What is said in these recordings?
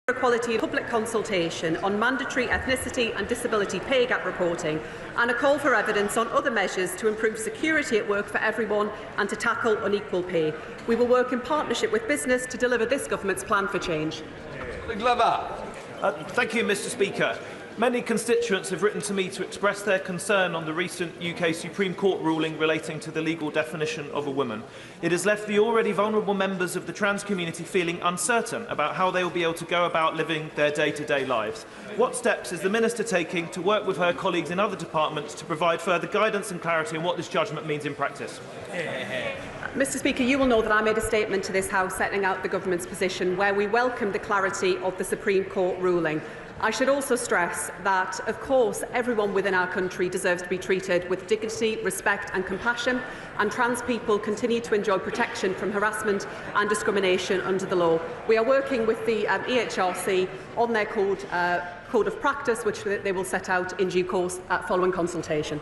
Equality public consultation on mandatory ethnicity and disability pay gap reporting, and a call for evidence on other measures to improve security at work for everyone and to tackle unequal pay. We will work in partnership with business to deliver this government's plan for change. Thank you, Mr. Speaker. Many constituents have written to me to express their concern on the recent UK Supreme Court ruling relating to the legal definition of a woman. It has left the already vulnerable members of the trans community feeling uncertain about how they will be able to go about living their day-to-day lives. What steps is the Minister taking to work with her colleagues in other departments to provide further guidance and clarity on what this judgment means in practice? Mr. Speaker, you will know that I made a statement to this House setting out the government's position where we welcome the clarity of the Supreme Court ruling. I should also stress that, of course, everyone within our country deserves to be treated with dignity, respect and compassion, and trans people continue to enjoy protection from harassment and discrimination under the law. We are working with the EHRC on their code of practice, which they will set out in due course following consultation.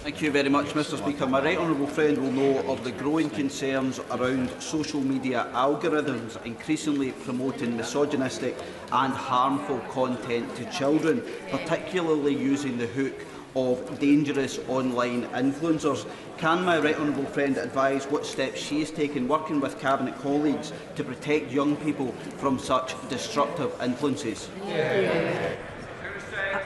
Thank you very much, Mr. Speaker. My right honourable friend will know of the growing concerns around social media algorithms increasingly promoting misogynistic and harmful content to children, particularly using the hook of dangerous online influencers. Can my right honourable friend advise what steps she is taking, working with Cabinet colleagues, to protect young people from such destructive influences?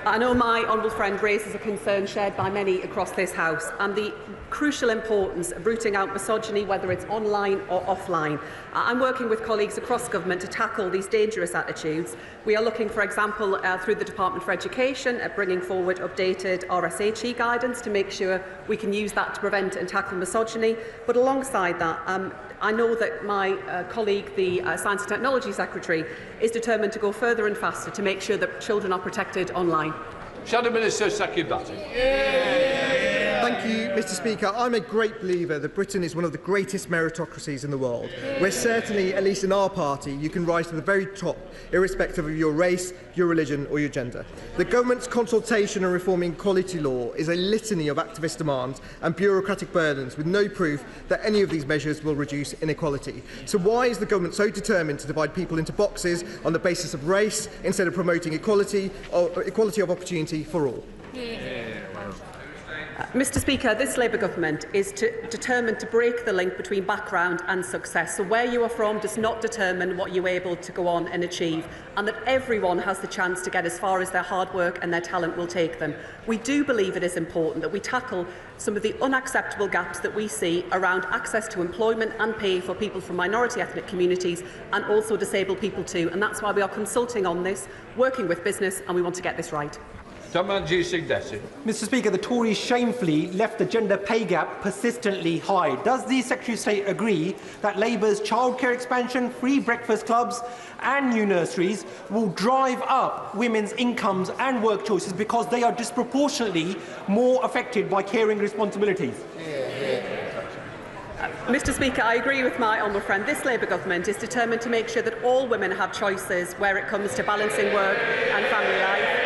I know my honourable friend raises a concern shared by many across this House and the crucial importance of rooting out misogyny, whether it's online or offline. I'm working with colleagues across government to tackle these dangerous attitudes. We are looking, for example, through the Department for Education at bringing forward updated RSHE guidance to make sure we can use that to prevent and tackle misogyny. But alongside that, I know that my colleague, the Science and Technology Secretary, is determined to go further and faster to make sure that children are protected online. Shadow Minister Sakibati. Thank you, Mr. Speaker. I'm a great believer that Britain is one of the greatest meritocracies in the world, where certainly, at least in our party, you can rise to the very top, irrespective of your race, your religion or your gender. The government's consultation on reforming equality law is a litany of activist demands and bureaucratic burdens with no proof that any of these measures will reduce inequality. So why is the government so determined to divide people into boxes on the basis of race instead of promoting equality of opportunity for all? Mr. Speaker, this Labour government is determined to break the link between background and success. So where you are from does not determine what you are able to go on and achieve, and that everyone has the chance to get as far as their hard work and their talent will take them. We do believe it is important that we tackle some of the unacceptable gaps that we see around access to employment and pay for people from minority ethnic communities and also disabled people too. And that's why we are consulting on this, working with business, and we want to get this right. Mr. Speaker, the Tories shamefully left the gender pay gap persistently high. Does the Secretary of State agree that Labour's childcare expansion, free breakfast clubs and new nurseries will drive up women's incomes and work choices because they are disproportionately more affected by caring responsibilities? Mr. Speaker, I agree with my honourable friend. This Labour government is determined to make sure that all women have choices where it comes to balancing work and family life.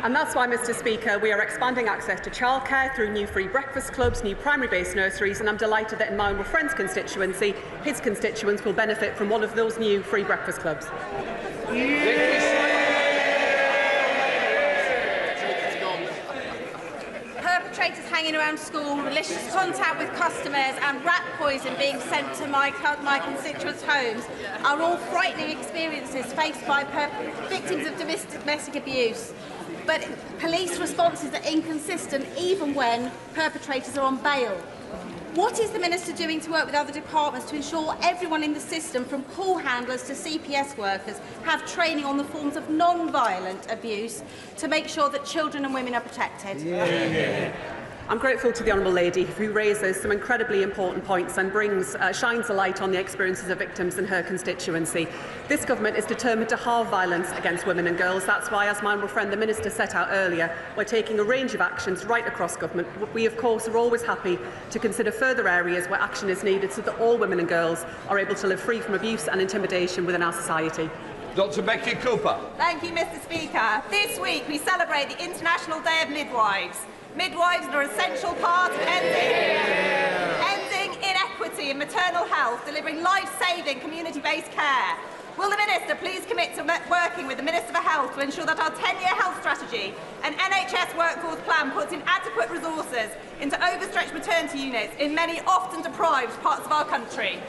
And that's why, Mr. Speaker, we are expanding access to childcare through new free breakfast clubs, new primary-based nurseries, and I'm delighted that in my own friend's constituency, his constituents will benefit from one of those new free breakfast clubs. Perpetrators hanging around school, malicious contact with customers and rat poison being sent to my constituents' homes are all frightening experiences faced by victims of domestic abuse. But police responses are inconsistent even when perpetrators are on bail. What is the Minister doing to work with other departments to ensure everyone in the system, from call handlers to CPS workers, have training on the forms of non-violent abuse to make sure that children and women are protected? I'm grateful to the Honourable Lady who raises some incredibly important points and shines a light on the experiences of victims in her constituency. This government is determined to halve violence against women and girls. That's why, as my honourable friend the Minister set out earlier, we're taking a range of actions right across government. We, of course, are always happy to consider further areas where action is needed so that all women and girls are able to live free from abuse and intimidation within our society. Dr. Becky Cooper. Thank you, Mr. Speaker. This week we celebrate the International Day of Midwives. Midwives are an essential part of ending inequity in maternity maternal health, delivering life-saving community-based care. Will the Minister please commit to working with the Minister for Health to ensure that our 10-year health strategy and NHS workforce plan puts in adequate resources into overstretched maternity units in many often deprived parts of our country?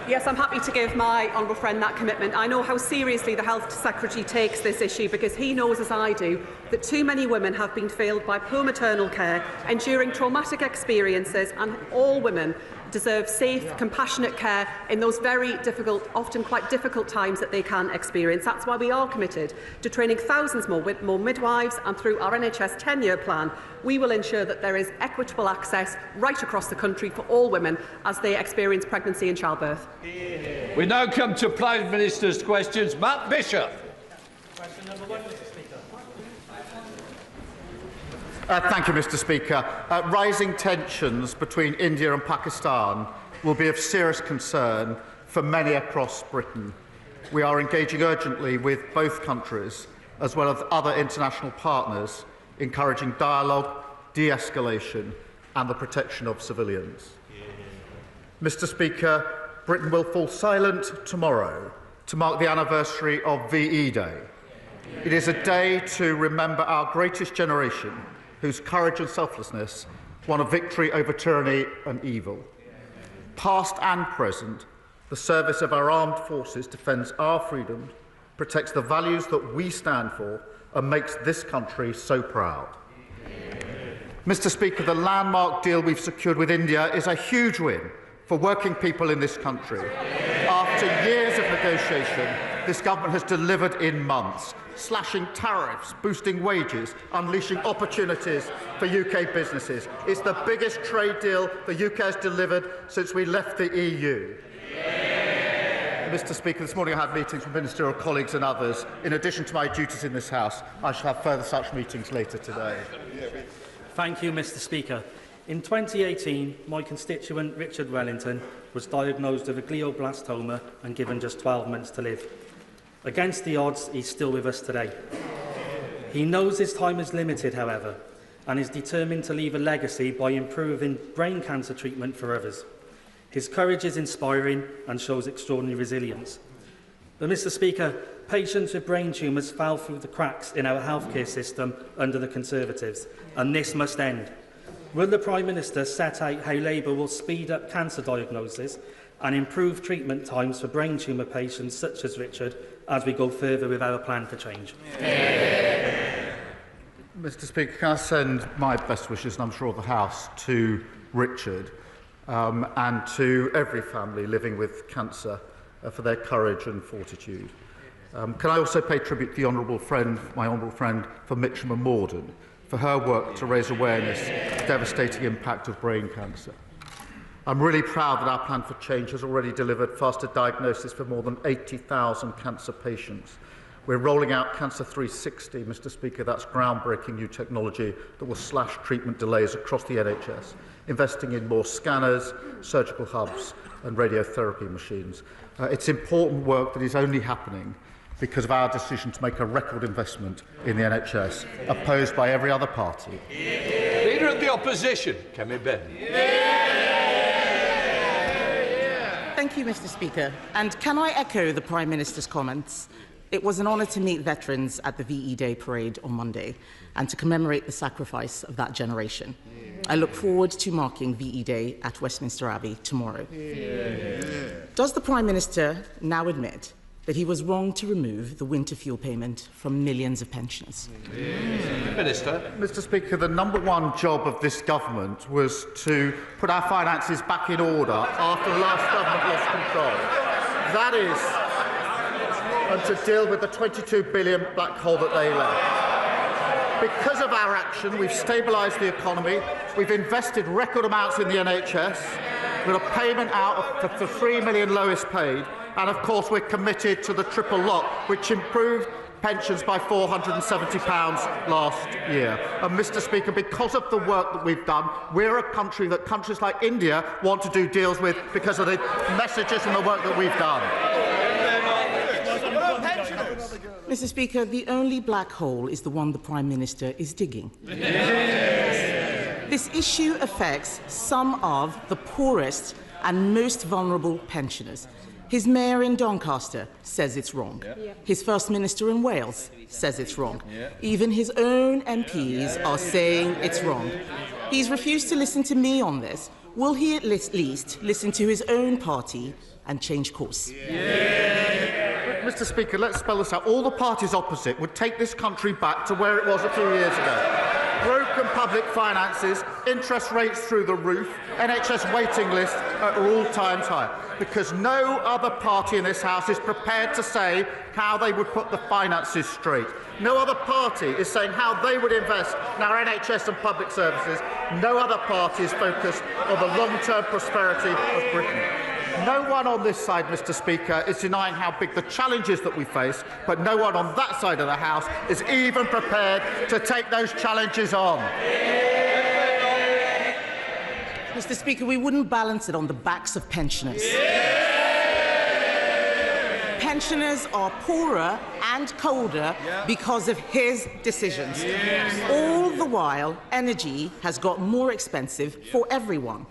Yes, I'm happy to give my honourable friend that commitment. I know how seriously the Health Secretary takes this issue because he knows, as I do, that too many women have been failed by poor maternal care, enduring traumatic experiences, and all women deserve safe, compassionate care in those very difficult, often quite difficult times that they can experience. That's why we are committed to training thousands more midwives, and through our NHS 10-year plan, we will ensure that there is equitable access right across the country for all women as they experience pregnancy and childbirth. We now come to Prime Minister's questions. Matt Bishop. Question number 1, Mr. Speaker. Thank you, Mr. Speaker. Rising tensions between India and Pakistan will be of serious concern for many across Britain. We are engaging urgently with both countries, as well as other international partners, encouraging dialogue, de-escalation and the protection of civilians. Mr. Speaker, Britain will fall silent tomorrow to mark the anniversary of VE Day. It is a day to remember our greatest generation, whose courage and selflessness won a victory over tyranny and evil. Past and present, the service of our armed forces defends our freedom, protects the values that we stand for, and makes this country so proud. Mr. Speaker, the landmark deal we've secured with India is a huge win for working people in this country. After years of negotiation, this government has delivered in months, slashing tariffs, boosting wages, unleashing opportunities for UK businesses. It's the biggest trade deal the UK has delivered since we left the EU. Mr. Speaker, this morning I had meetings with ministerial colleagues and others. In addition to my duties in this House, I shall have further such meetings later today. Thank you, Mr. Speaker. In 2018, my constituent Richard Wellington was diagnosed with a glioblastoma and given just 12 months to live. Against the odds, he's still with us today. He knows his time is limited, however, and is determined to leave a legacy by improving brain cancer treatment for others. His courage is inspiring and shows extraordinary resilience. But, Mr. Speaker, patients with brain tumours fell through the cracks in our healthcare system under the Conservatives, and this must end. Will the Prime Minister set out how Labour will speed up cancer diagnosis and improve treatment times for brain tumour patients such as Richard as we go further with our plan for change? Mr. Speaker, can I send my best wishes, and I'm sure of the House, to Richard and to every family living with cancer for their courage and fortitude. Can I also pay tribute to the my honourable friend for Mitcham and Morden, for her work to raise awareness of the devastating impact of brain cancer. I'm really proud that our plan for change has already delivered faster diagnosis for more than 80,000 cancer patients. We're rolling out Cancer 360, Mr. Speaker. That's groundbreaking new technology that will slash treatment delays across the NHS, investing in more scanners, surgical hubs and radiotherapy machines. It's important work that is only happening because of our decision to make a record investment in the NHS, opposed by every other party. Leader of the Opposition, Kemi Badenoch. Thank you, Mr. Speaker. And can I echo the Prime Minister's comments? It was an honour to meet veterans at the VE Day parade on Monday and to commemorate the sacrifice of that generation. I look forward to marking VE Day at Westminster Abbey tomorrow. Does the Prime Minister now admit that he was wrong to remove the winter fuel payment from millions of pensioners? Minister. Mr. Speaker, the number one job of this government was to put our finances back in order after the last government lost control. That is, and to deal with the £22 billion black hole that they left. Because of our action, we've stabilised the economy, we've invested record amounts in the NHS, with a payment out for 3 million lowest paid, and of course we're committed to the triple lock, which improved pensions by £470 last year. And Mr. Speaker, because of the work that we've done, we're a country that countries like India want to do deals with because of the messages and the work that we've done. Mr. Speaker, the only black hole is the one the Prime Minister is digging. This issue affects some of the poorest and most vulnerable pensioners. His mayor in Doncaster says it's wrong. His First Minister in Wales says it's wrong. Even his own MPs are saying it's wrong. He's refused to listen to me on this. Will he at least listen to his own party and change course? Mr. Speaker, let's spell this out. All the parties opposite would take this country back to where it was a few years ago. Broken public finances, interest rates through the roof, NHS waiting lists at all-time high. Because no other party in this House is prepared to say how they would put the finances straight. No other party is saying how they would invest in our NHS and public services. No other party is focused on the long-term prosperity of Britain. No one on this side, Mr. Speaker, is denying how big the challenges that we face, but no one on that side of the House is even prepared to take those challenges on. Mr. Speaker, we wouldn't balance it on the backs of pensioners. Pensioners are poorer and colder because of his decisions. All the while, energy has got more expensive for everyone.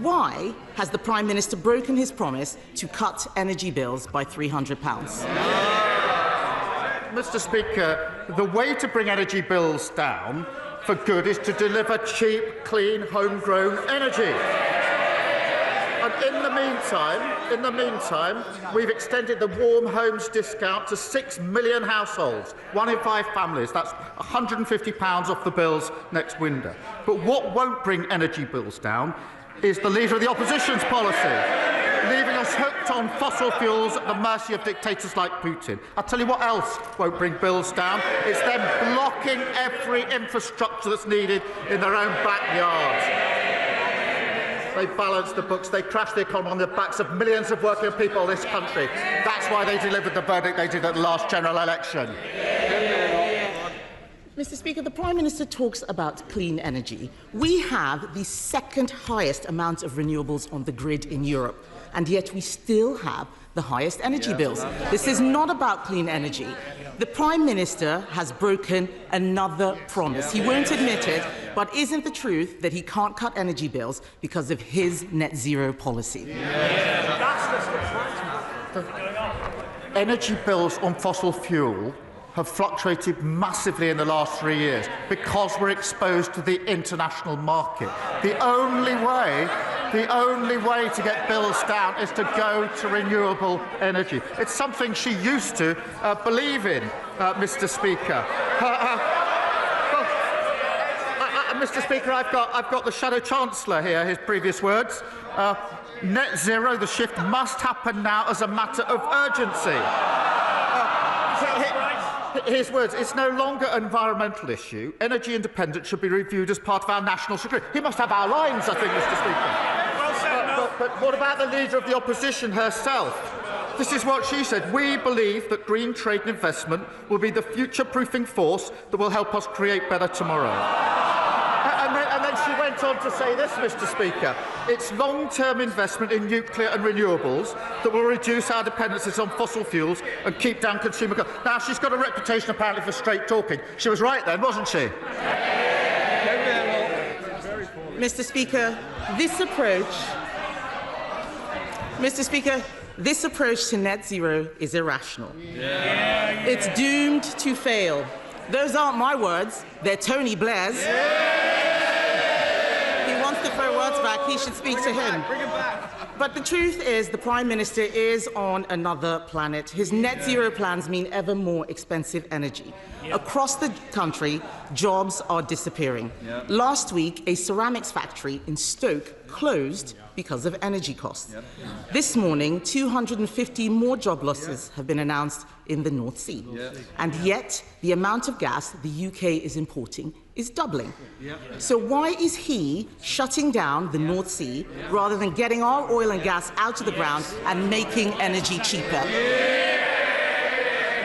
Why has the Prime Minister broken his promise to cut energy bills by £300? Mr. Speaker, the way to bring energy bills down for good is to deliver cheap, clean, homegrown energy. And in the meantime, we've extended the Warm Homes discount to 6 million households, 1 in 5 families. That's £150 off the bills next winter. But what won't bring energy bills down is the Leader of the Opposition's policy, leaving us hooked on fossil fuels at the mercy of dictators like Putin. I'll tell you what else won't bring bills down. It's them blocking every infrastructure that's needed in their own backyards. They balance the books, they crash the economy on the backs of millions of working people in this country. That's why they delivered the verdict they did at the last general election. Mr. Speaker, the Prime Minister talks about clean energy. We have the second highest amount of renewables on the grid in Europe, and yet we still have the highest energy bills. This is not about clean energy. The Prime Minister has broken another promise. He won't admit it, but isn't the truth that he can't cut energy bills because of his net zero policy? Energy bills on fossil fuel have fluctuated massively in the last 3 years because we're exposed to the international market. The only way to get bills down is to go to renewable energy. It's something she used to believe in, Mr. Speaker. Mr. Speaker, I've got the Shadow Chancellor here, his previous words. Net zero, the shift must happen now as a matter of urgency. His words, it's no longer an environmental issue. Energy independence should be reviewed as part of our national security. He must have our lines, I think, Mr. Speaker. But what about the Leader of the Opposition herself? This is what she said. We believe that green trade and investment will be the future-proofing force that will help us create better tomorrow. And then she went on to say this, Mr. Speaker. It's long-term investment in nuclear and renewables that will reduce our dependencies on fossil fuels and keep down consumer costs. Now, she's got a reputation, apparently, for straight talking. She was right then, wasn't she? Mr. Speaker, this approach to net zero is irrational. It's doomed to fail. Those aren't my words, they're Tony Blair's. He wants to throw words back, he should speak to him. But the truth is, the Prime Minister is on another planet. His net zero plans mean ever more expensive energy. Across the country, jobs are disappearing. Last week, a ceramics factory in Stoke closed because of energy costs. This morning, 250 more job losses have been announced in the North Sea. And yet, the amount of gas the UK is importing is doubling. So why is he shutting down the North Sea rather than getting our oil and gas out of the ground and making energy cheaper?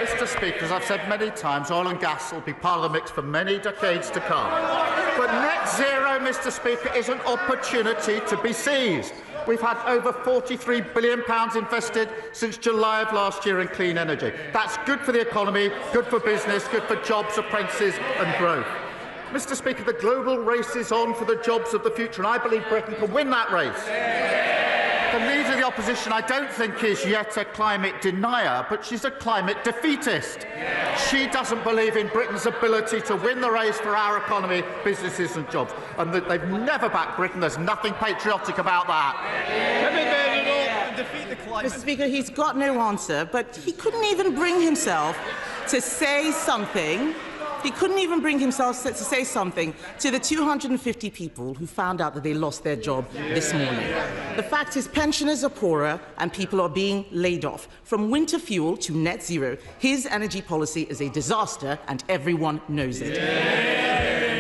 Mr. Speaker, as I've said many times, oil and gas will be part of the mix for many decades to come. But net zero, Mr. Speaker, is an opportunity to be seized. We've had over £43 billion invested since July of last year in clean energy. That's good for the economy, good for business, good for jobs, apprentices and growth. Mr. Speaker, the global race is on for the jobs of the future, and I believe Britain can win that race. The Leader of the Opposition, I don't think, is yet a climate denier, but she's a climate defeatist. She doesn't believe in Britain's ability to win the race for our economy, businesses and jobs. And they've never backed Britain. There's nothing patriotic about that. Kemi Badenoch, defeat the climate. Mr. Speaker, he's got no answer, but he couldn't even bring himself to say something. He couldn't even bring himself to say something to the 250 people who found out that they lost their job this morning. The fact is, pensioners are poorer and people are being laid off. From winter fuel to net zero, his energy policy is a disaster and everyone knows it.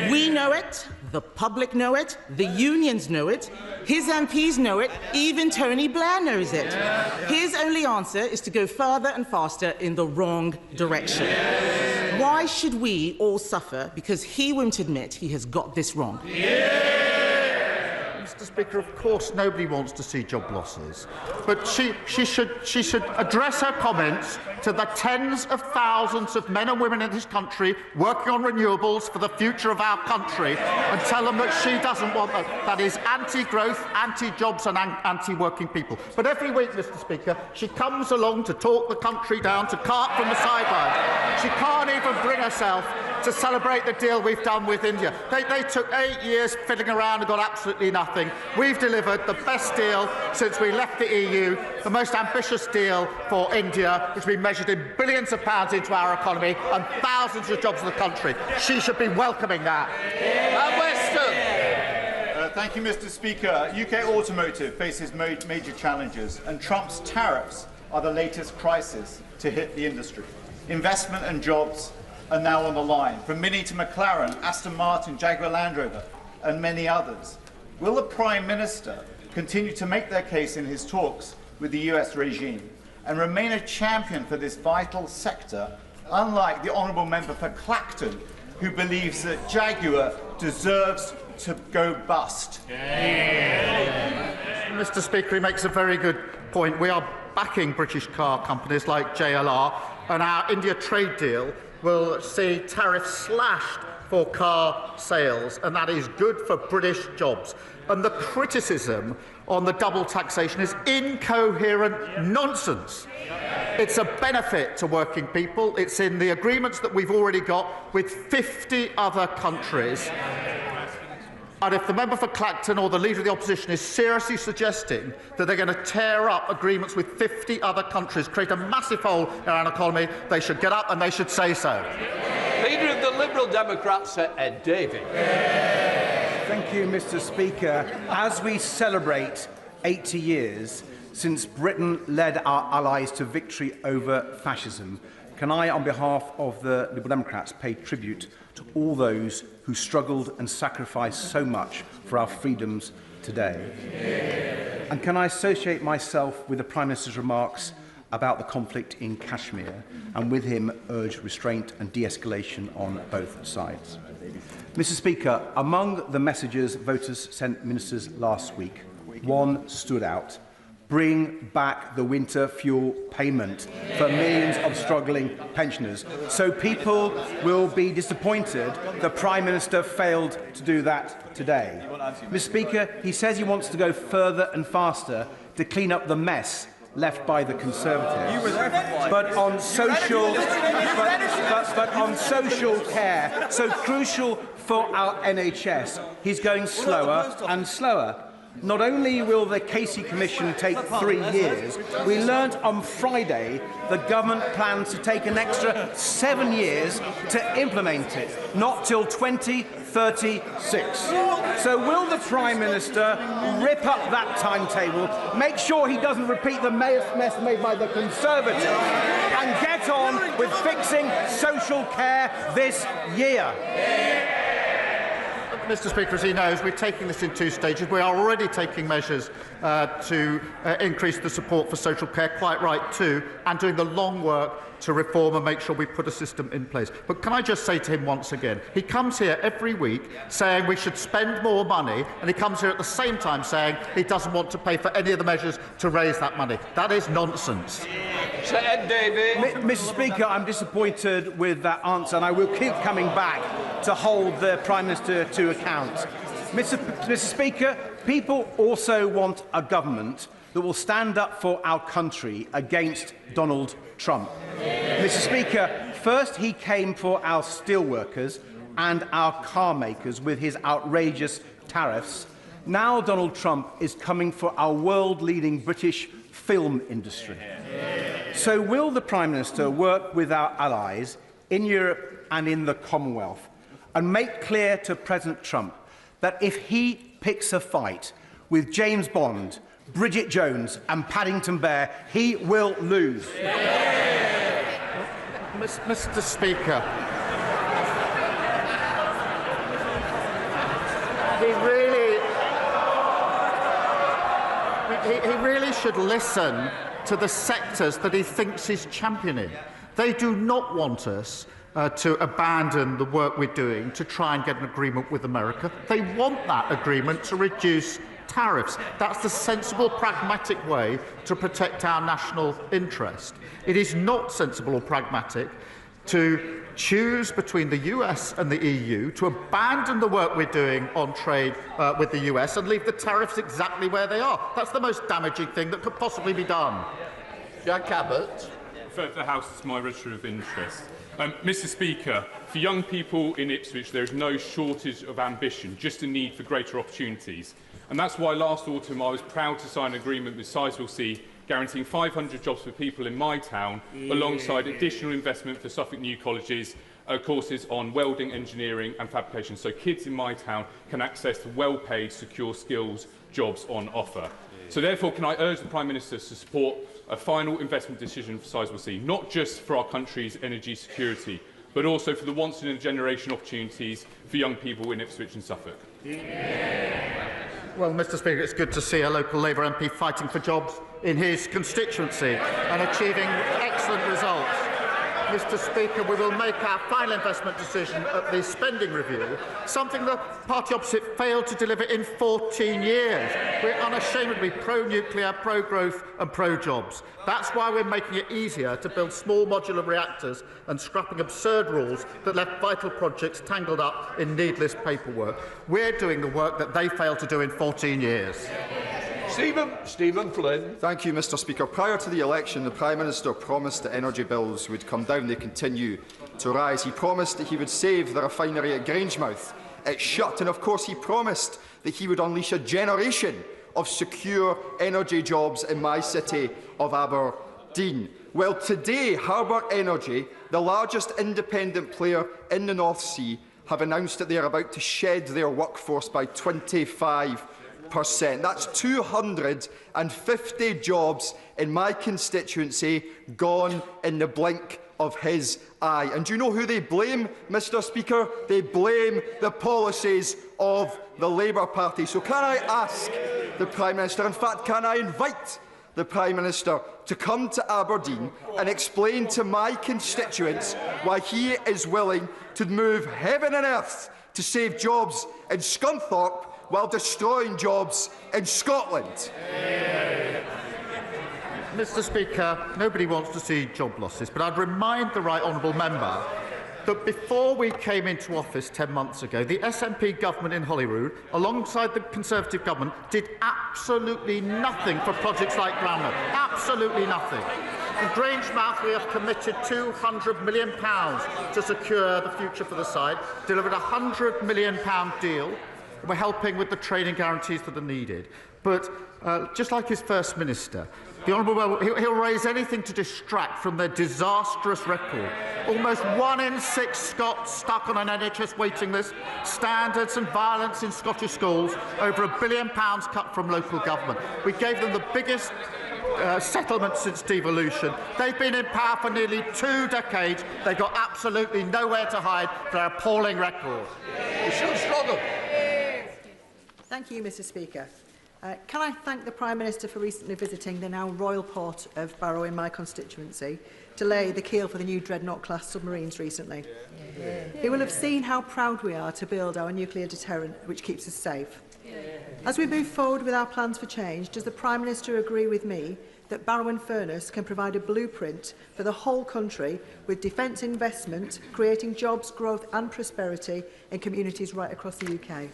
We know it, the public know it, the unions know it, his MPs know it, even Tony Blair knows it. His only answer is to go further and faster in the wrong direction. Why should we all suffer because he won't admit he has got this wrong? Mr. Speaker, of course nobody wants to see job losses, but she should address her comments to the tens of thousands of men and women in this country working on renewables for the future of our country and tell them that she doesn't want that. That is anti-growth, anti-jobs and anti-working people. But every week, Mr. Speaker, she comes along to talk the country down, to cart from the sidelines. She can't even bring herself to celebrate the deal we've done with India. They took 8 years fiddling around and got absolutely nothing. We've delivered the best deal since we left the EU, the most ambitious deal for India, which has been measured in billions of pounds into our economy and thousands of jobs in the country. She should be welcoming that. Thank you, Mr. Speaker. UK automotive faces major challenges, and Trump's tariffs are the latest crisis to hit the industry. Investment and jobs are now on the line, from Mini to McLaren, Aston Martin, Jaguar Land Rover, and many others. Will the Prime Minister continue to make their case in his talks with the US regime and remain a champion for this vital sector, unlike the Honourable Member for Clacton, who believes that Jaguar deserves to go bust? Mr. Speaker, he makes a very good point. We are backing British car companies like JLR, and our India trade deal will see tariffs slashed for car sales, and that is good for British jobs. And the criticism on the double taxation is incoherent nonsense. It's a benefit to working people. It's in the agreements that we've already got with 50 other countries. And if the member for Clacton or the Leader of the Opposition is seriously suggesting that they're going to tear up agreements with 50 other countries, create a massive hole in our economy, they should get up and they should say so. Leader of the Liberal Democrats, Ed Davey. Thank you, Mr. Speaker. As we celebrate 80 years since Britain led our allies to victory over fascism, can I, on behalf of the Liberal Democrats, pay tribute to all those who struggled and sacrificed so much for our freedoms today? And can I associate myself with the Prime Minister's remarks about the conflict in Kashmir, and with him urge restraint and de-escalation on both sides? Mr. Speaker, among the messages voters sent ministers last week, one stood out: bring back the winter fuel payment for millions of struggling pensioners. So people will be disappointed the Prime Minister failed to do that today. Mr. Speaker, he says he wants to go further and faster to clean up the mess left by the Conservatives. But on social care, so crucial for our NHS, he's going slower and slower. Not only will the Casey Commission take 3 years, we learnt on Friday the government plans to take an extra 7 years to implement it, not till 2036. So will the Prime Minister rip up that timetable, make sure he doesn't repeat the mess made by the Conservatives, and get on with fixing social care this year? Mr. Speaker, as he knows, we're taking this in 2 stages. We are already taking measures to increase the support for social care, quite right too, and doing the long work to reform and make sure we put a system in place. But can I just say to him once again, he comes here every week saying we should spend more money, and he comes here at the same time saying he doesn't want to pay for any of the measures to raise that money. That is nonsense. Mr. Speaker, I'm disappointed with that answer, and I will keep coming back to hold the Prime Minister to account. Mr. Speaker, people also want a government that will stand up for our country against Donald Trump. Mr. Speaker, first he came for our steelworkers and our car makers with his outrageous tariffs. Now Donald Trump is coming for our world-leading British film industry. So will the Prime Minister work with our allies in Europe and in the Commonwealth and make clear to President Trump that if he picks a fight with James Bond, Bridget Jones and Paddington Bear, he will lose? Mr. Speaker, he really should listen to the sectors that he thinks he's championing. They do not want us to abandon the work we're doing to try and get an agreement with America. They want that agreement to reduce tariffs. That's the sensible, pragmatic way to protect our national interest. It is not sensible or pragmatic to choose between the US and the EU, to abandon the work we're doing on trade with the US and leave the tariffs exactly where they are. That's the most damaging thing that could possibly be done. Jack Abbott. For the House, it's my register of interest. Mr. Speaker, for young people in Ipswich, there is no shortage of ambition, just a need for greater opportunities. And that's why last autumn I was proud to sign an agreement with Sizewell C guaranteeing 500 jobs for people in my town, alongside additional investment for Suffolk New College's courses on welding, engineering and fabrication, so kids in my town can access the well-paid, secure skills jobs on offer. So therefore, can I urge the Prime Minister to support a final investment decision for Sizewell C, not just for our country's energy security, but also for the once-in-a-generation opportunities for young people in Ipswich and Suffolk? Well, Mr. Speaker, it's good to see a local Labour MP fighting for jobs in his constituency and achieving excellent results. Mr. Speaker, we will make our final investment decision at the spending review, something the party opposite failed to deliver in 14 years. We're unashamedly pro-nuclear, pro-growth and pro-jobs. That's why we're making it easier to build small modular reactors and scrapping absurd rules that left vital projects tangled up in needless paperwork. We're doing the work that they failed to do in 14 years. Stephen Flynn. Thank you, Mr. Speaker. Prior to the election, the Prime Minister promised that energy bills would come down. They continue to rise. He promised that he would save the refinery at Grangemouth. It's shut. And of course, he promised that he would unleash a generation of secure energy jobs in my city of Aberdeen. Well, today, Harbour Energy, the largest independent player in the North Sea, have announced that they are about to shed their workforce by 25%. That's 250 jobs in my constituency gone in the blink of his eye. And do you know who they blame, Mr. Speaker? They blame the policies of the Labour Party. So can I ask the Prime Minister, in fact, can I invite the Prime Minister to come to Aberdeen and explain to my constituents why he is willing to move heaven and earth to save jobs in Scunthorpe while destroying jobs in Scotland? Mr. Speaker, nobody wants to see job losses, but I'd remind the right honourable member that before we came into office 10 months ago, the SNP government in Holyrood, alongside the Conservative government, did absolutely nothing for projects like Grangemouth. Absolutely nothing. In Grangemouth, we have committed £200 million to secure the future for the site, delivered a £100 million deal. We're helping with the training guarantees that are needed. But just like his First Minister, the Honourable he'll raise anything to distract from their disastrous record. Almost 1 in 6 Scots stuck on an NHS waiting list, standards and violence in Scottish schools, over £1 billion cut from local government. We gave them the biggest settlement since devolution. They've been in power for nearly 2 decades. They've got absolutely nowhere to hide their appalling record. Thank you, Mr. Speaker. Can I thank the Prime Minister for recently visiting the now royal port of Barrow in my constituency to lay the keel for the new Dreadnought-class submarines recently. He will have seen how proud we are to build our nuclear deterrent, which keeps us safe. As we move forward with our plans for change, does the Prime Minister agree with me that Barrow and Furness can provide a blueprint for the whole country with defence investment, creating jobs, growth and prosperity in communities right across the UK?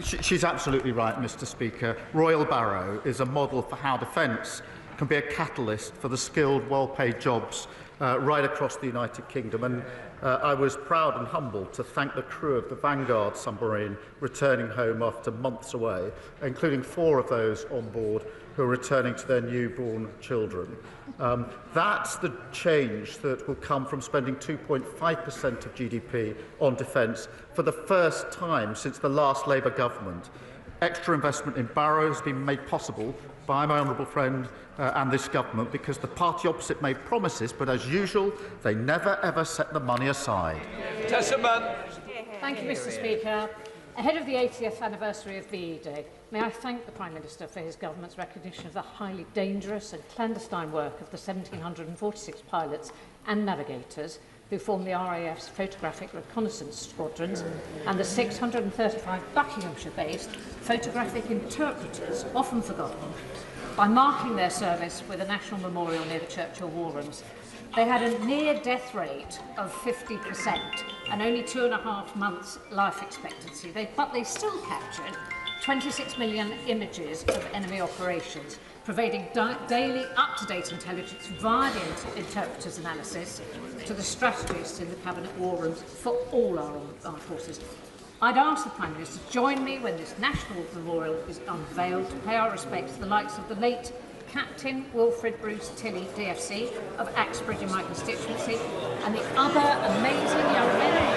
She's absolutely right, Mr. Speaker. Royal Barrow is a model for how defence can be a catalyst for the skilled, well-paid jobs right across the United Kingdom. And I was proud and humbled to thank the crew of the Vanguard submarine returning home after months away, including 4 of those on board who are returning to their newborn children. That's the change that will come from spending 2.5% of GDP on defence for the first time since the last Labour government. Extra investment in Barrow has been made possible by my honourable friend and this government because the party opposite made promises, but as usual, they never ever set the money aside. Thank you, Mr. Speaker. Ahead of the 80th anniversary of VE Day, may I thank the Prime Minister for his government's recognition of the highly dangerous and clandestine work of the 1,746 pilots and navigators who form the RAF's photographic reconnaissance squadrons and the 635 Buckinghamshire-based photographic interpreters, often forgotten, by marking their service with a national memorial near the Churchill War Rooms. They had a near-death rate of 50% and only 2.5 months life expectancy, but they still captured 26 million images of enemy operations, providing daily up-to-date intelligence via the interpreter's analysis to the strategists in the Cabinet War Rooms for all our armed forces. I'd ask the Prime Minister to join me when this national memorial is unveiled to pay our respects to the likes of the late Captain Wilfred Bruce Tilley, DFC, of Axbridge in my constituency, and the other amazing young men and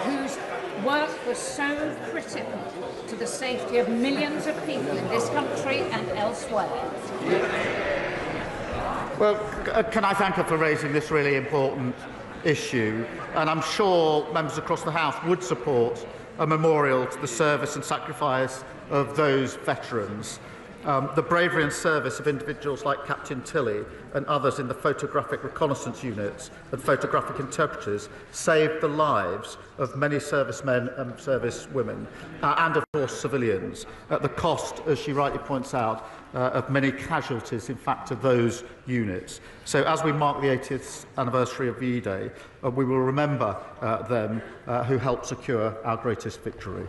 women whose work was so critical to the safety of millions of people in this country and elsewhere. Well, can I thank her for raising this really important issue? And I'm sure members across the House would support a memorial to the service and sacrifice of those veterans. The bravery and service of individuals like Captain Tilley and others in the photographic reconnaissance units and photographic interpreters saved the lives of many servicemen and servicewomen and, of course, civilians at the cost, as she rightly points out, of many casualties, in fact, of those units. So as we mark the 80th anniversary of VE Day, we will remember them who helped secure our greatest victory.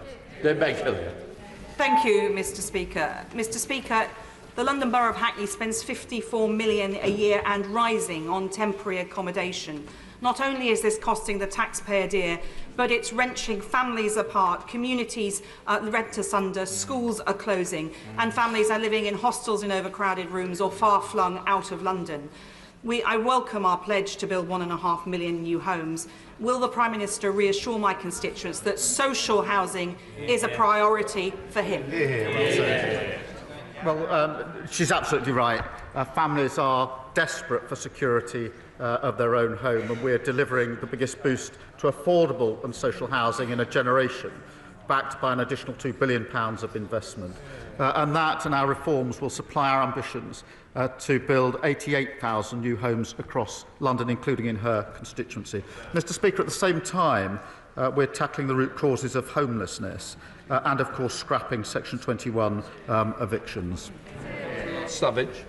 Thank you, Mr. Speaker. Mr. Speaker, the London Borough of Hackney spends £54 million a year and rising on temporary accommodation. Not only is this costing the taxpayer dear, but it's wrenching families apart, communities rent asunder, schools are closing, and families are living in hostels in overcrowded rooms or far-flung out of London. I welcome our pledge to build 1.5 million new homes. Will the Prime Minister reassure my constituents that social housing is a priority for him? Well, she's absolutely right. Families are desperate for security of their own home, and we're delivering the biggest boost to affordable and social housing in a generation, backed by an additional £2 billion of investment. And that and our reforms will supply our ambitions to build 88,000 new homes across London, including in her constituency. Mr. Speaker, at the same time, we're tackling the root causes of homelessness and, of course, scrapping Section 21 evictions. Savage.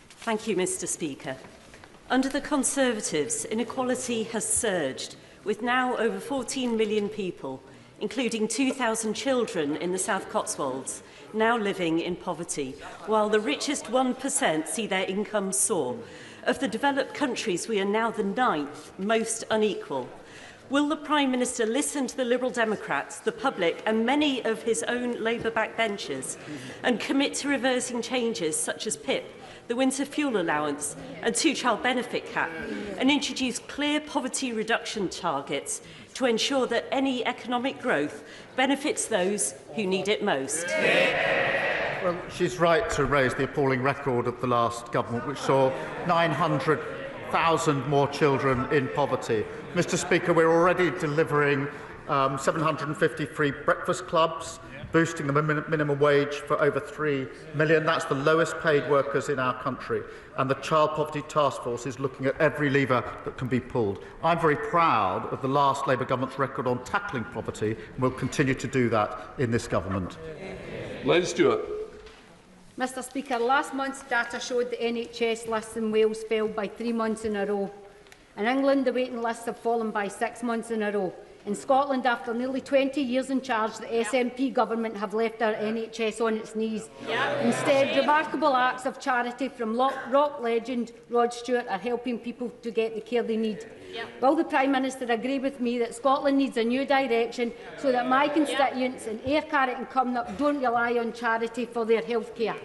Thank you, Mr. Speaker. Under the Conservatives, inequality has surged, with now over 14 million people, including 2,000 children in the South Cotswolds, now living in poverty, while the richest 1% see their incomes soar. Of the developed countries, we are now the 9th most unequal. Will the Prime Minister listen to the Liberal Democrats, the public and many of his own Labour backbenchers and commit to reversing changes such as PIP, the winter fuel allowance and 2-child benefit cap, and introduce clear poverty reduction targets to ensure that any economic growth benefits those who need it most? Well, she's right to raise the appalling record of the last government, which saw 900,000 more children in poverty. Mr. Speaker, we're already delivering 750 free breakfast clubs, boosting the minimum wage for over 3 million. That's the lowest paid workers in our country. And the Child Poverty Task Force is looking at every lever that can be pulled. I'm very proud of the last Labour government's record on tackling poverty, and will continue to do that in this government. Lady Stewart. Mr Speaker, last month's data showed the NHS lists in Wales fell by 3 months in a row. In England, the waiting lists have fallen by 6 months in a row. In Scotland, after nearly 20 years in charge, the SNP government have left our NHS on its knees. Instead, remarkable acts of charity from rock legend Rod Stewart are helping people to get the care they need. Will the Prime Minister agree with me that Scotland needs a new direction so that my constituents in Ayr, Carrick and Cumnock don't rely on charity for their health care?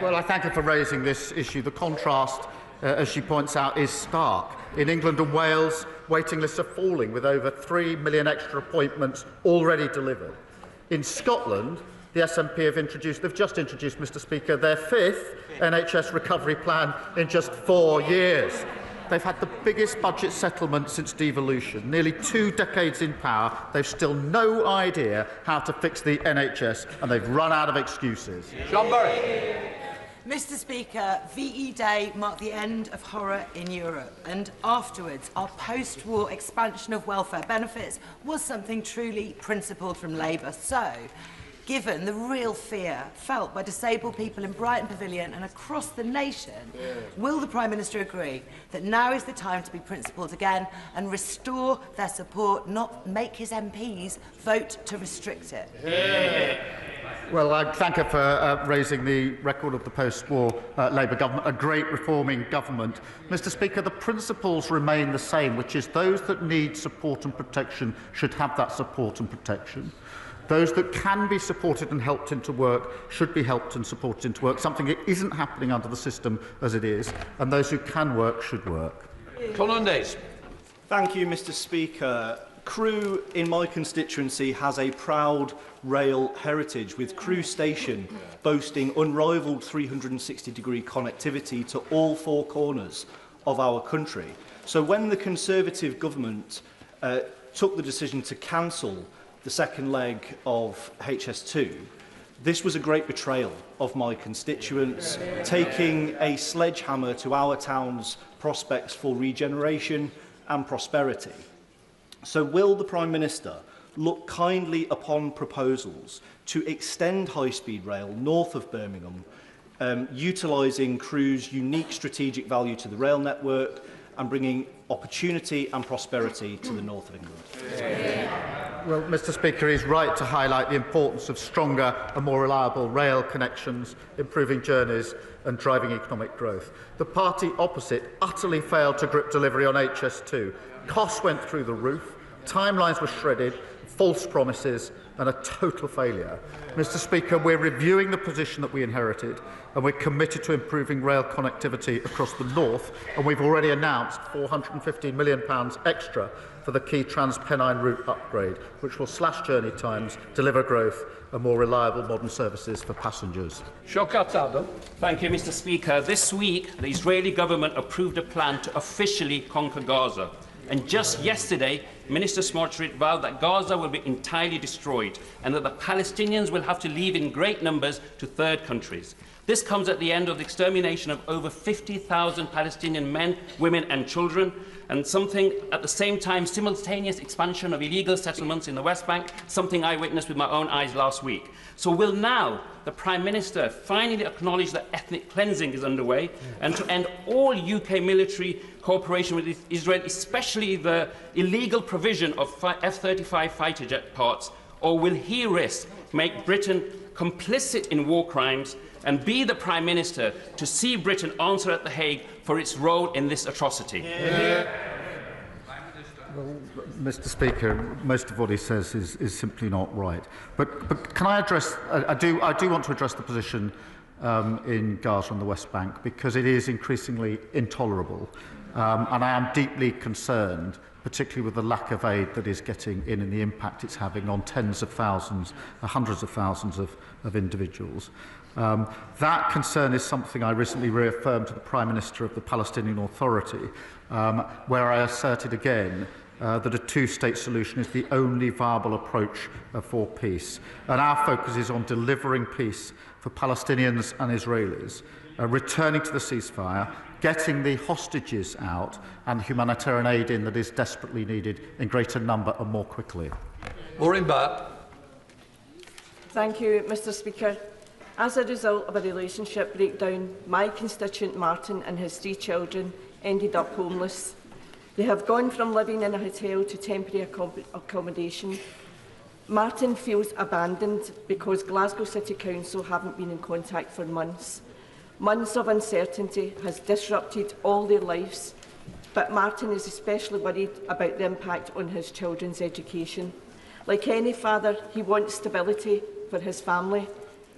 Well, I thank her for raising this issue. The contrast, as she points out, is stark. In England and Wales, waiting lists are falling, with over 3 million extra appointments already delivered. In Scotland, the SNP they've just introduced, Mr Speaker, their 5th NHS recovery plan in just 4 years. They've had the biggest budget settlement since devolution. Nearly 2 decades in power, they've still no idea how to fix the NHS, and they've run out of excuses. Sean Burry. Mr Speaker, VE Day marked the end of horror in Europe, and afterwards our post-war expansion of welfare benefits was something truly principled from Labour. So, given the real fear felt by disabled people in Brighton Pavilion and across the nation, will the Prime Minister agree that now is the time to be principled again and restore their support, not make his MPs vote to restrict it? Well, I thank her for raising the record of the post-war Labour government, a great reforming government. Mr Speaker, the principles remain the same, which is those that need support and protection should have that support and protection. Those that can be supported and helped into work should be helped and supported into work, something that isn't happening under the system as it is, and those who can work should work. Colin Days. Thank you, Mr Speaker. Crewe in my constituency has a proud rail heritage, with Crewe Station boasting unrivalled 360-degree connectivity to all 4 corners of our country. So when the Conservative government took the decision to cancel the second leg of HS2, this was a great betrayal of my constituents, taking a sledgehammer to our town's prospects for regeneration and prosperity. So will the Prime Minister look kindly upon proposals to extend high-speed rail north of Birmingham, utilising Crewe's unique strategic value to the rail network and bringing opportunity and prosperity to the north of England? Well, Mr Speaker, he's right to highlight the importance of stronger and more reliable rail connections, improving journeys and driving economic growth. The party opposite utterly failed to grip delivery on HS2. Costs went through the roof, timelines were shredded, false promises and a total failure. Mr Speaker, we're reviewing the position that we inherited, and we're committed to improving rail connectivity across the north, and we've already announced £415 million extra for the key Trans-Pennine route upgrade, which will slash journey times, deliver growth and more reliable modern services for passengers. Thank you, Mr Speaker. This week, the Israeli government approved a plan to officially conquer Gaza. And just yesterday, Minister Smotrich vowed that Gaza will be entirely destroyed and that the Palestinians will have to leave in great numbers to third countries. This comes at the end of the extermination of over 50,000 Palestinian men, women and children, and something at the same time simultaneous expansion of illegal settlements in the West Bank, something I witnessed with my own eyes last week. So will now the Prime Minister finally acknowledge that ethnic cleansing is underway and to end all UK military cooperation with Israel, especially the illegal provision of F-35 fighter jet parts, or will he risk make Britain complicit in war crimes and be the Prime Minister to see Britain answer at The Hague for its role in this atrocity? Well, Mr Speaker, most of what he says is simply not right. But can I address, I do want to address the position in Gaza and the West Bank, because it is increasingly intolerable. And I am deeply concerned, particularly with the lack of aid that is getting in and the impact it's having on tens of thousands, hundreds of thousands of individuals. That concern is something I recently reaffirmed to the Prime Minister of the Palestinian Authority, where I asserted again that a two-state solution is the only viable approach for peace. And our focus is on delivering peace for Palestinians and Israelis, returning to the ceasefire, getting the hostages out and humanitarian aid in that is desperately needed in greater number and more quickly. Maureen Barr. Thank you, Mr Speaker. As a result of a relationship breakdown, my constituent Martin and his 3 children ended up homeless. They have gone from living in a hotel to temporary accommodation. Martin feels abandoned because Glasgow City Council haven't been in contact for months. Months of uncertainty has disrupted all their lives, but Martin is especially worried about the impact on his children's education. Like any father, he wants stability for his family,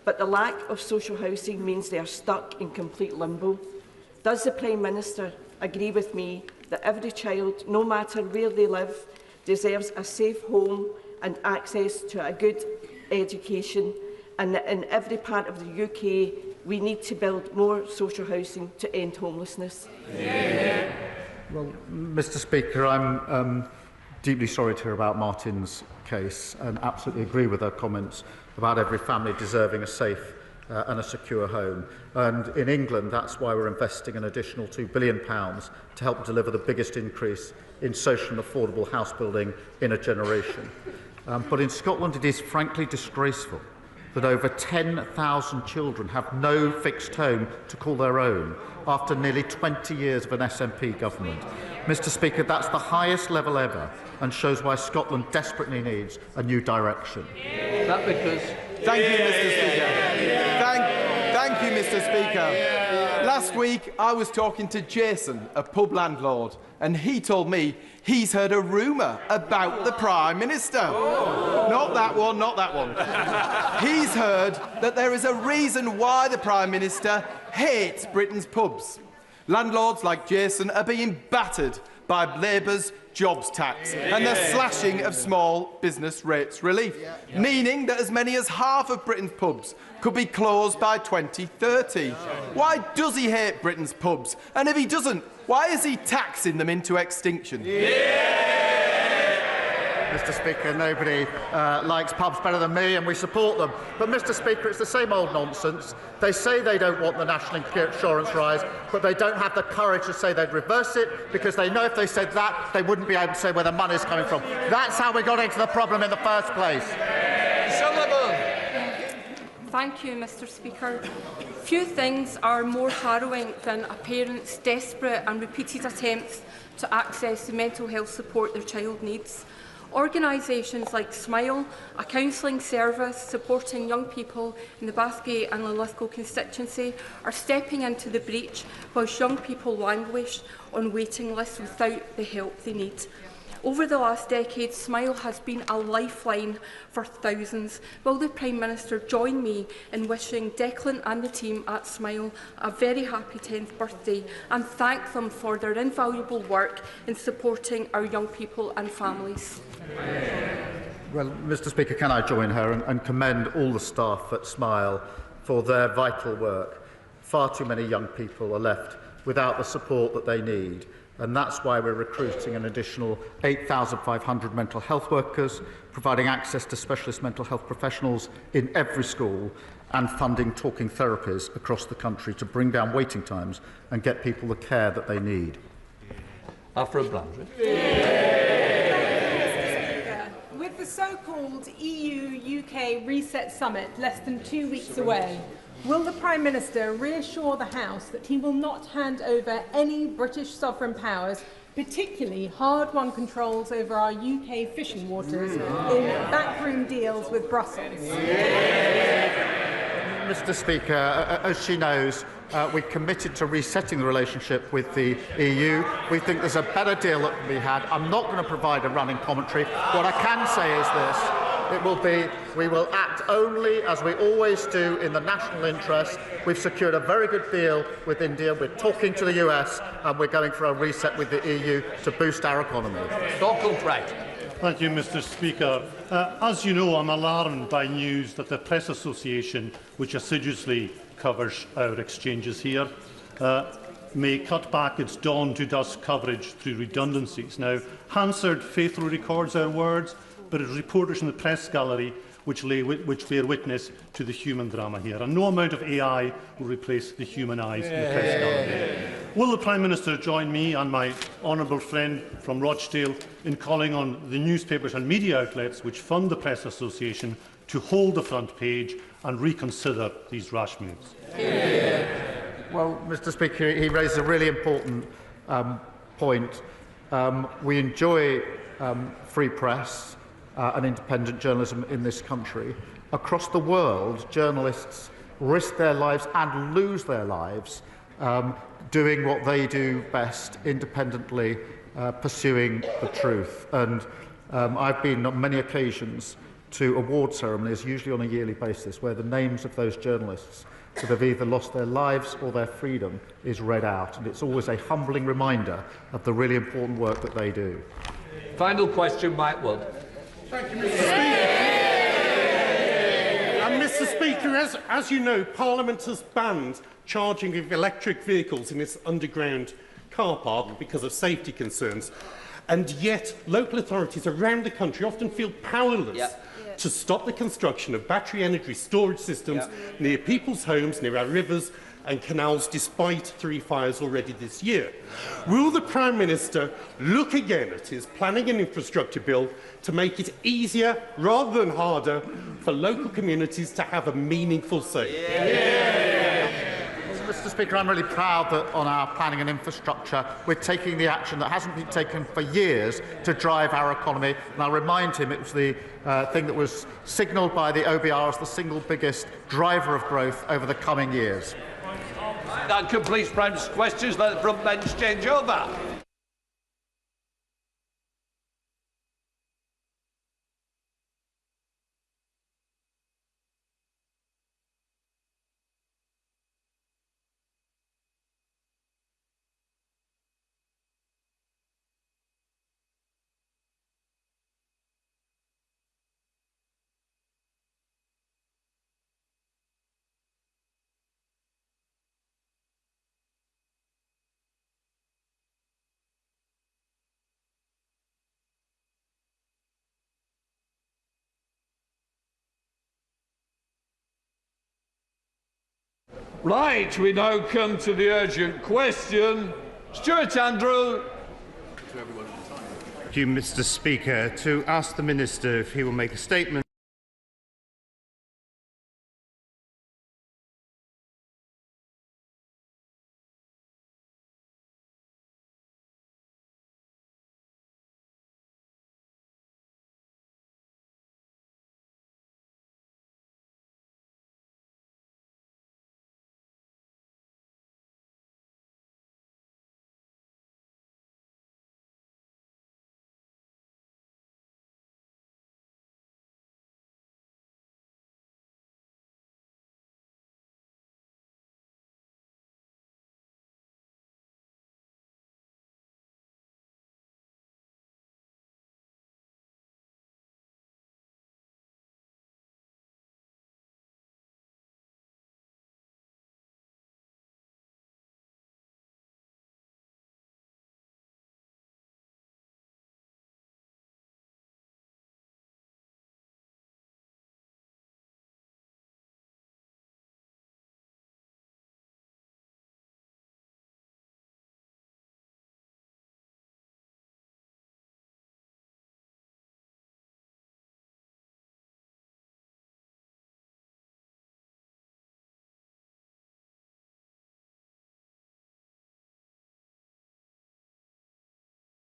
but the lack of social housing means they are stuck in complete limbo. Does the Prime Minister agree with me that every child, no matter where they live, deserves a safe home and access to a good education, and that in every part of the UK we need to build more social housing to end homelessness? Yeah. Well, Mr Speaker, I'm deeply sorry to hear about Martin's case and absolutely agree with her comments about every family deserving a safe and a secure home. And in England, that's why we're investing an additional £2 billion to help deliver the biggest increase in social and affordable house building in a generation. But in Scotland, it is frankly disgraceful that over 10,000 children have no fixed home to call their own after nearly 20 years of an SNP government. Mr Speaker, that's the highest level ever and shows why Scotland desperately needs a new direction. That because... Thank you, Mr Speaker. Thank you, Mr Speaker. Last week, I was talking to Jason, a pub landlord, and he told me he's heard a rumour about the Prime Minister. Oh. Not that one, not that one. He's heard that there is a reason why the Prime Minister hates Britain's pubs. Landlords like Jason are being battered by Labour's jobs tax and the slashing of small business rates relief, meaning that as many as half of Britain's pubs could be closed by 2030. Why does he hate Britain's pubs? And if he doesn't, why is he taxing them into extinction? Mr Speaker, nobody likes pubs better than me, and we support them. But, Mr Speaker, it's the same old nonsense. They say they don't want the national insurance rise, but they don't have the courage to say they'd reverse it, because they know if they said that, they wouldn't be able to say where the money's coming from. That's how we got into the problem in the first place. Thank you, Mr Speaker. Few things are more harrowing than a parent's desperate and repeated attempts to access the mental health support their child needs. Organisations like Smile, a counselling service supporting young people in the Bathgate and Linlithgow constituency, are stepping into the breach whilst young people languish on waiting lists without the help they need. Over the last decade, Smile has been a lifeline for thousands. Will the Prime Minister join me in wishing Declan and the team at Smile a very happy 10th birthday and thank them for their invaluable work in supporting our young people and families? Well, Mr Speaker, can I join her and commend all the staff at Smile for their vital work. Far too many young people are left without the support that they need. And that's why we're recruiting an additional 8,500 mental health workers, providing access to specialist mental health professionals in every school, and funding talking therapies across the country to bring down waiting times and get people the care that they need. Alfred Blandry. With the so-called EU-UK Reset Summit less than 2 weeks away, will the Prime Minister reassure the House that he will not hand over any British sovereign powers, particularly hard-won controls over our UK fishing waters, in backroom deals with Brussels? Mr Speaker, as she knows, we committed to resetting the relationship with the EU. We think there's a better deal that can be had. I'm not going to provide a running commentary. What I can say is this. We will act only, as we always do, in the national interest. We've secured a very good deal with India. We're talking to the US, and we're going for a reset with the EU to boost our economy. Thank you, Mr Speaker. As you know, I'm alarmed by news that the Press Association, which assiduously covers our exchanges here, may cut back its dawn to dusk coverage through redundancies. Now, Hansard faithfully records our words, but it is reporters in the press gallery which bear witness to the human drama here. And no amount of AI will replace the human eyes in the press gallery. Will the Prime Minister join me and my honourable friend from Rochdale in calling on the newspapers and media outlets which fund the Press Association to hold the front page and reconsider these rash moves? Well, Mr. Speaker, he raises a really important point. We enjoy free press and independent journalism in this country. Across the world, journalists risk their lives and lose their lives doing what they do best, independently pursuing the truth. And I've been on many occasions to award ceremonies, usually on a yearly basis, where the names of those journalists that have either lost their lives or their freedom is read out. And it's always a humbling reminder of the really important work that they do. Final question, Mike Wood. Thank you, Mr. Speaker. And Mr. Speaker, as you know, Parliament has banned charging of electric vehicles in its underground car park because of safety concerns. And yet, local authorities around the country often feel powerless to stop the construction of battery energy storage systems near people's homes, near our rivers and canals, despite 3 fires already this year. Will the Prime Minister look again at his planning and infrastructure bill to make it easier, rather than harder, for local communities to have a meaningful say? Mr. Speaker, I'm really proud that on our planning and infrastructure we're taking the action that hasn't been taken for years to drive our economy. And I'll remind him it was the thing that was signalled by the OBR as the single biggest driver of growth over the coming years. That completes Prime Minister's questions. Let the front bench change over. Right, we now come to the urgent question. Stuart Andrew. Thank you, Mr. Speaker. To ask the Minister if he will make a statement